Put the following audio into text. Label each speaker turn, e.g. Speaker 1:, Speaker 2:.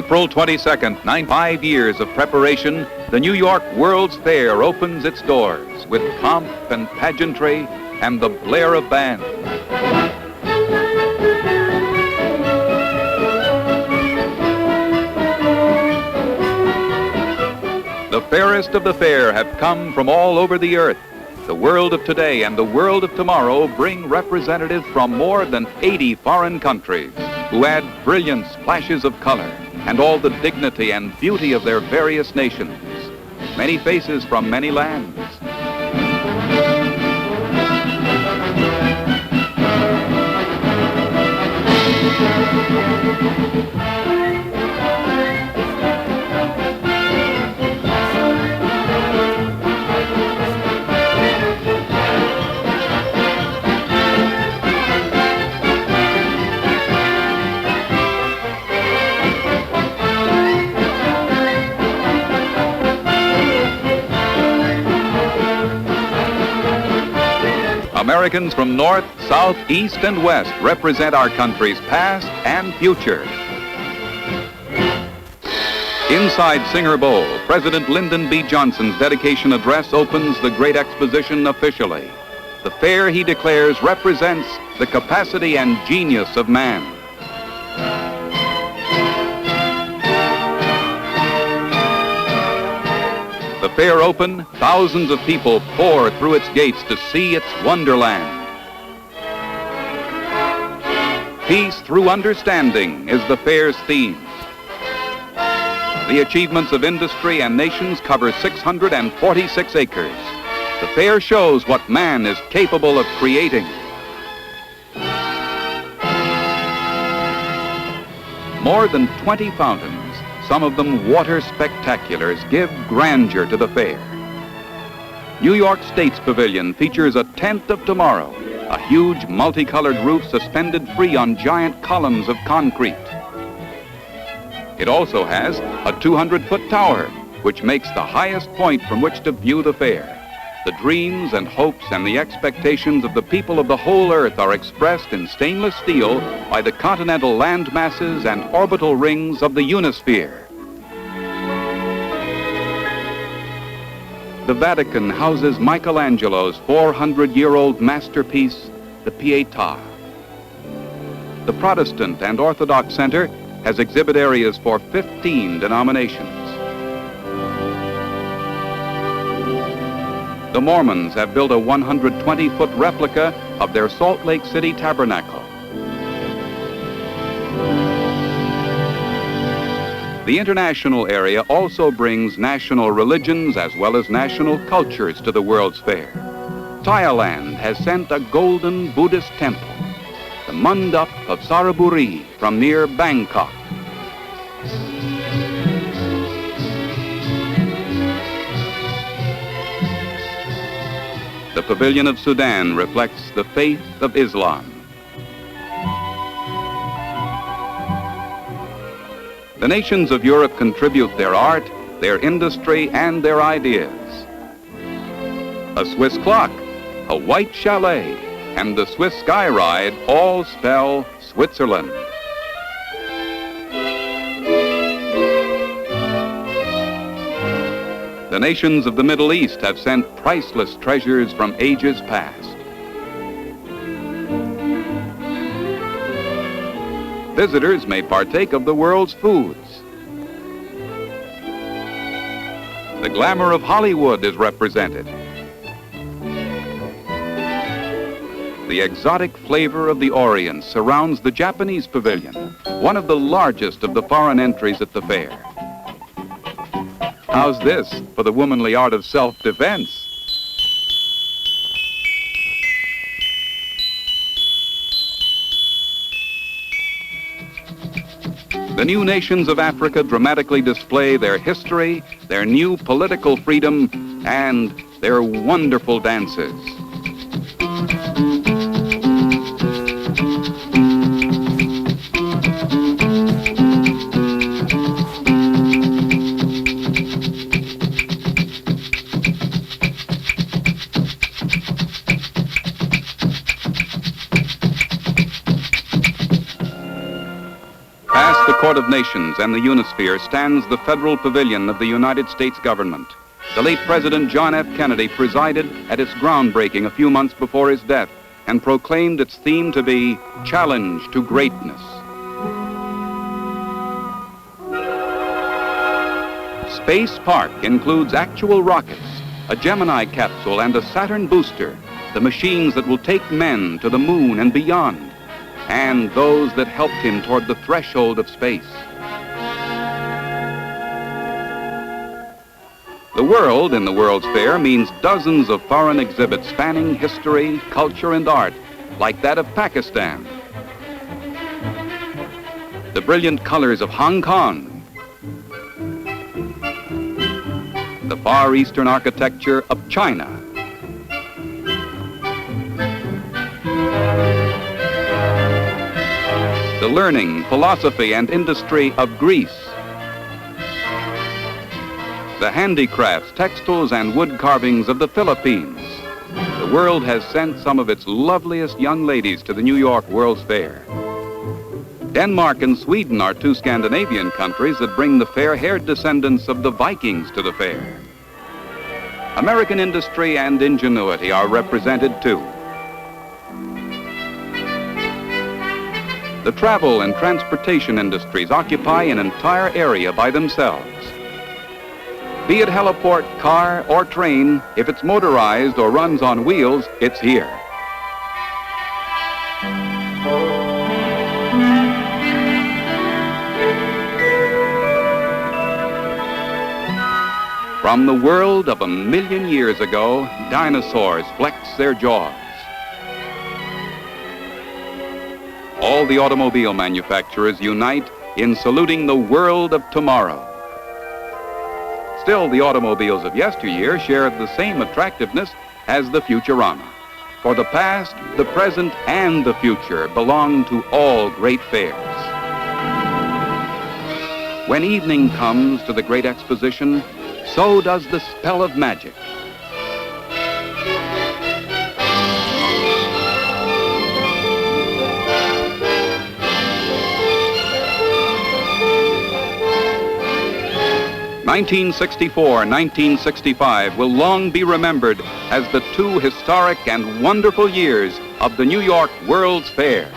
Speaker 1: April 22nd, 5 years of preparation, the New York World's Fair opens its doors with pomp and pageantry and the blare of bands. The fairest of the fair have come from all over the earth. The world of today and the world of tomorrow bring representatives from more than 80 foreign countries who add brilliant splashes of color and all the dignity and beauty of their various nations. Many faces from many lands. Americans from north, south, east, and west represent our country's past and future. Inside Singer Bowl, President Lyndon B. Johnson's dedication address opens the great exposition officially. The fair, he declares, represents the capacity and genius of man. The fair open, thousands of people pour through its gates to see its wonderland. Peace through understanding is the fair's theme. The achievements of industry and nations cover 646 acres. The fair shows what man is capable of creating. More than 20 fountains, some of them water spectaculars, give grandeur to the fair. New York State's Pavilion features a tent of tomorrow, a huge multicolored roof suspended free on giant columns of concrete. It also has a 200-foot tower, which makes the highest point from which to view the fair. The dreams and hopes and the expectations of the people of the whole earth are expressed in stainless steel by the continental land masses and orbital rings of the Unisphere. The Vatican houses Michelangelo's 400-year-old masterpiece, the Pietà. The Protestant and Orthodox Center has exhibit areas for 15 denominations. The Mormons have built a 120-foot replica of their Salt Lake City tabernacle. The international area also brings national religions as well as national cultures to the World's Fair. Thailand has sent a golden Buddhist temple, the Mandap of Saraburi from near Bangkok. The Pavilion of Sudan reflects the faith of Islam. The nations of Europe contribute their art, their industry, and their ideas. A Swiss clock, a white chalet, and the Swiss sky ride all spell Switzerland. The nations of the Middle East have sent priceless treasures from ages past. Visitors may partake of the world's foods. The glamour of Hollywood is represented. The exotic flavor of the Orient surrounds the Japanese Pavilion, one of the largest of the foreign entries at the fair. How's this for the womanly art of self-defense? The new nations of Africa dramatically display their history, their new political freedom, and their wonderful dances. Court of Nations and the Unisphere stands the Federal Pavilion of the United States government. The late President John F. Kennedy presided at its groundbreaking a few months before his death and proclaimed its theme to be Challenge to Greatness. Space Park includes actual rockets, a Gemini capsule, and a Saturn booster, the machines that will take men to the moon and beyond, and those that helped him toward the threshold of space. The world in the World's Fair means dozens of foreign exhibits spanning history, culture, and art, like that of Pakistan. The brilliant colors of Hong Kong. The Far Eastern architecture of China. The learning, philosophy, and industry of Greece. The handicrafts, textiles, and wood carvings of the Philippines. The world has sent some of its loveliest young ladies to the New York World's Fair. Denmark and Sweden are two Scandinavian countries that bring the fair-haired descendants of the Vikings to the fair. American industry and ingenuity are represented too. The travel and transportation industries occupy an entire area by themselves. Be it heliport, car, or train, if it's motorized or runs on wheels, it's here. From the world of 1,000,000 years ago, dinosaurs flex their jaws. All the automobile manufacturers unite in saluting the world of tomorrow. Still, the automobiles of yesteryear shared the same attractiveness as the Futurama. For the past, the present, and the future belong to all great fairs. When evening comes to the great exposition, so does the spell of magic. "1964, 1965 will long be remembered as the two historic and wonderful years of the New York World's Fair.